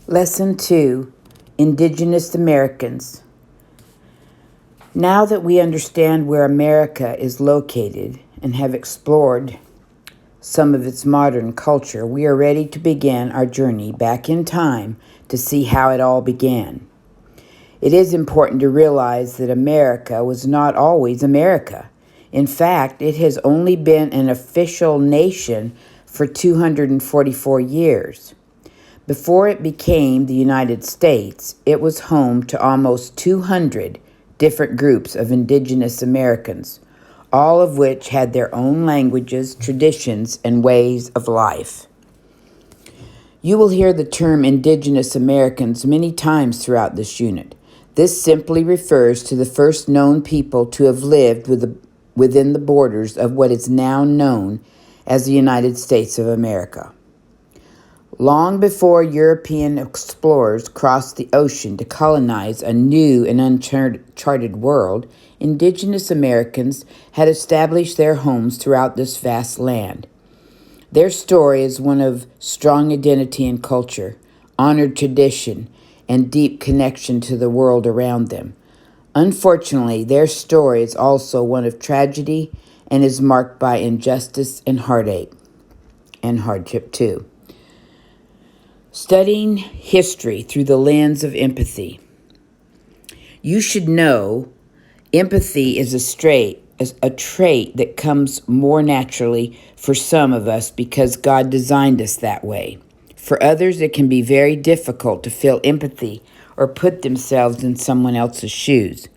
Lesson 2, Indigenous Americans. Now that we understand where America is located and have explored some of its modern culture, we are ready to begin our journey back in time to see how it all began. It is important to realize that America was not always America. In fact, it has only been an official nation for 244 years. Before it became the United States, it was home to almost 200 different groups of indigenous Americans, all of which had their own languages, traditions, and ways of life. You will hear the term Indigenous Americans many times throughout this unit. This simply refers to the first known people to have lived within the borders of what is now known as the United States of America. Long before European explorers crossed the ocean to colonize a new and uncharted world, indigenous Americans had established their homes throughout this vast land. Their story is one of strong identity and culture, honored tradition, and deep connection to the world around them. Unfortunately, their story is also one of tragedy and is marked by injustice and heartache, and hardship too. Studying history through the lens of empathy. You should know empathy is a trait that comes more naturally for some of us because God designed us that way. For others, it can be very difficult to feel empathy or put themselves in someone else's shoes.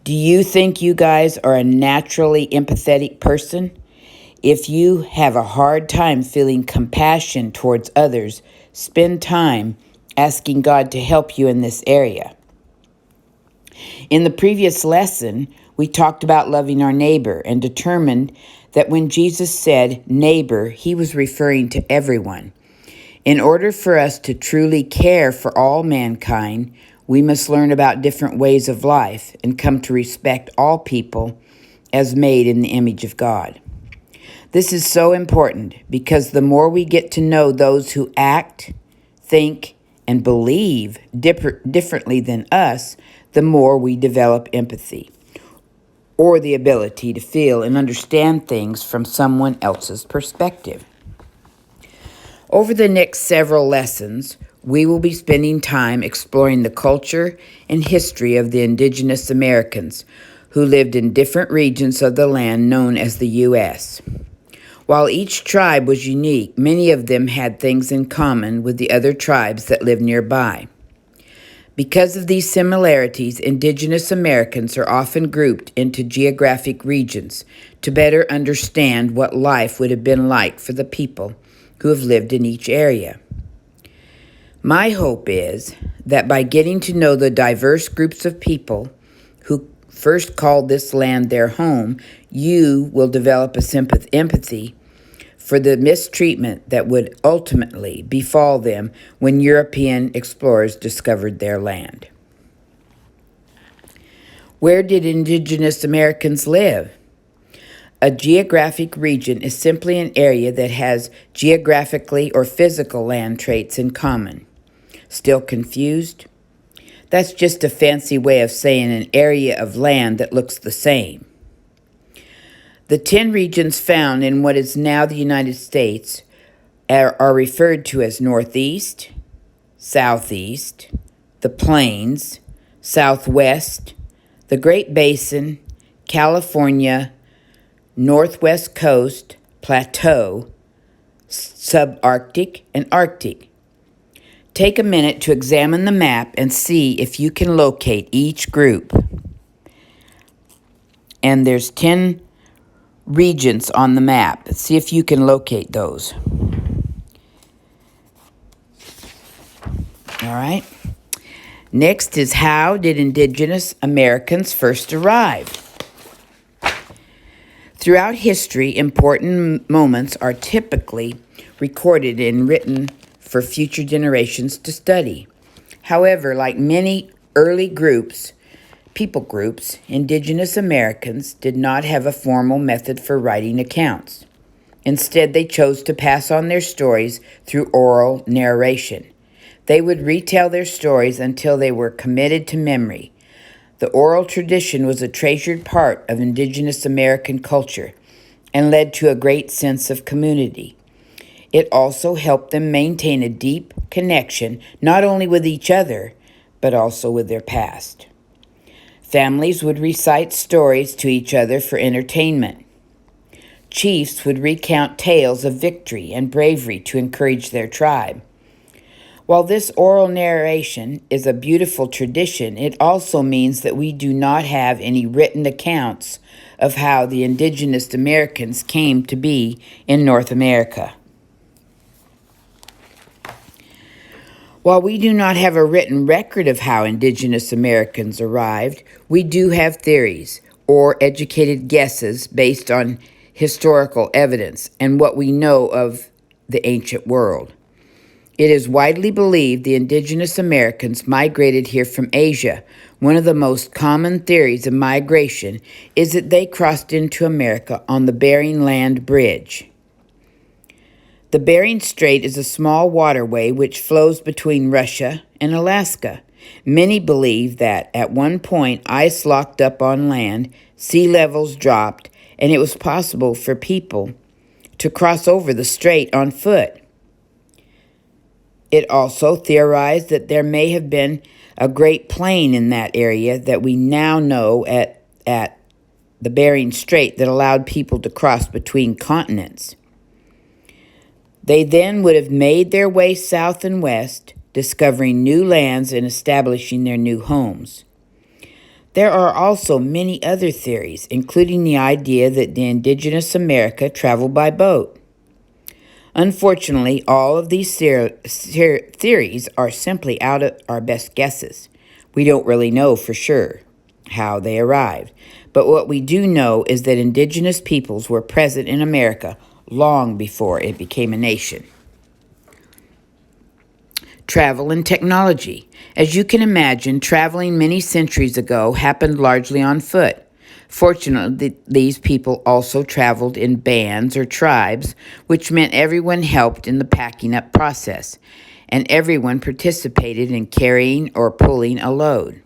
Do you think you guys are a naturally empathetic person? If you have a hard time feeling compassion towards others, spend time asking God to help you in this area. In the previous lesson, we talked about loving our neighbor and determined that when Jesus said neighbor, he was referring to everyone. In order for us to truly care for all mankind, we must learn about different ways of life and come to respect all people as made in the image of God. This is so important because the more we get to know those who act, think, and believe differently than us, the more we develop empathy, or the ability to feel and understand things from someone else's perspective. Over the next several lessons, we will be spending time exploring the culture and history of the indigenous Americans who lived in different regions of the land known as the U.S. While each tribe was unique, many of them had things in common with the other tribes that lived nearby. Because of these similarities, indigenous Americans are often grouped into geographic regions to better understand what life would have been like for the people who have lived in each area. My hope is that by getting to know the diverse groups of people who first called this land their home, you will develop a empathy for the mistreatment that would ultimately befall them when European explorers discovered their land. Where did indigenous Americans live? A geographic region is simply an area that has geographically or physical land traits in common. Still confused? That's just a fancy way of saying an area of land that looks the same. The 10 regions found in what is now the United States are referred to as Northeast, Southeast, the Plains, Southwest, the Great Basin, California, Northwest Coast, Plateau, Subarctic, and Arctic. Take a minute to examine the map and see if you can locate each group. And there's 10 regions on the map. See if you can locate those. All right. Next is, how did indigenous Americans first arrive? Throughout history, important moments are typically recorded and written for future generations to study. However, like many early people groups, indigenous Americans did not have a formal method for writing accounts. Instead, they chose to pass on their stories through oral narration. They would retell their stories until they were committed to memory. The oral tradition was a treasured part of Indigenous American culture and led to a great sense of community. It also helped them maintain a deep connection not only with each other, but also with their past. Families would recite stories to each other for entertainment. Chiefs would recount tales of victory and bravery to encourage their tribe. While this oral narration is a beautiful tradition, it also means that we do not have any written accounts of how the Indigenous Americans came to be in North America. While we do not have a written record of how Indigenous Americans arrived, we do have theories or educated guesses based on historical evidence and what we know of the ancient world. It is widely believed the Indigenous Americans migrated here from Asia. One of the most common theories of migration is that they crossed into America on the Bering Land Bridge. The Bering Strait is a small waterway which flows between Russia and Alaska. Many believe that at one point ice locked up on land, sea levels dropped, and it was possible for people to cross over the strait on foot. It also theorized that there may have been a great plain in that area that we now know at the Bering Strait that allowed people to cross between continents. They then would have made their way south and west, discovering new lands and establishing their new homes. There are also many other theories, including the idea that the Indigenous America traveled by boat. Unfortunately, all of these theories are simply out of our best guesses. We don't really know for sure how they arrived. But what we do know is that Indigenous peoples were present in America long before it became a nation. Travel and technology. As you can imagine, traveling many centuries ago happened largely on foot. Fortunately, these people also traveled in bands or tribes, which meant everyone helped in the packing up process, and everyone participated in carrying or pulling a load.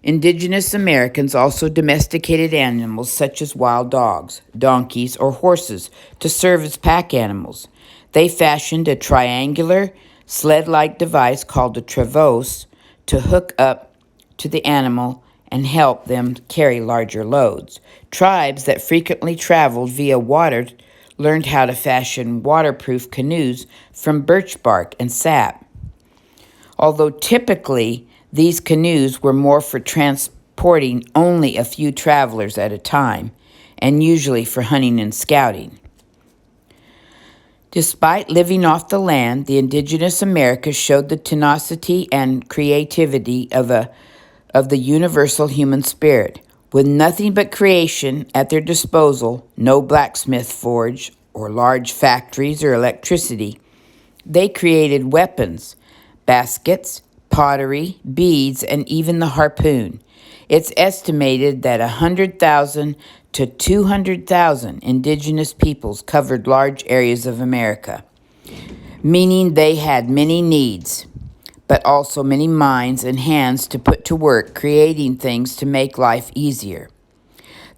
Indigenous Americans also domesticated animals such as wild dogs, donkeys, or horses to serve as pack animals. They fashioned a triangular, sled-like device called a travois to hook up to the animal and help them carry larger loads. Tribes that frequently traveled via water learned how to fashion waterproof canoes from birch bark and sap. Although typically these canoes were more for transporting only a few travelers at a time, and usually for hunting and scouting. Despite living off the land, the Indigenous Americas showed the tenacity and creativity of the universal human spirit. With nothing but creation at their disposal, no blacksmith forge or large factories or electricity, they created weapons, baskets, pottery, beads, and even the harpoon. It's estimated that 100,000 to 200,000 indigenous peoples covered large areas of America, meaning they had many needs, but also many minds and hands to put to work creating things to make life easier.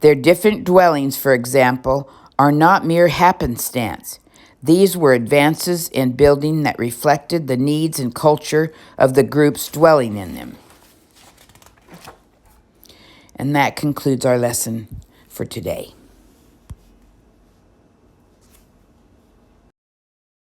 Their different dwellings, for example, are not mere happenstance. These were advances in building that reflected the needs and culture of the groups dwelling in them. And that concludes our lesson for today.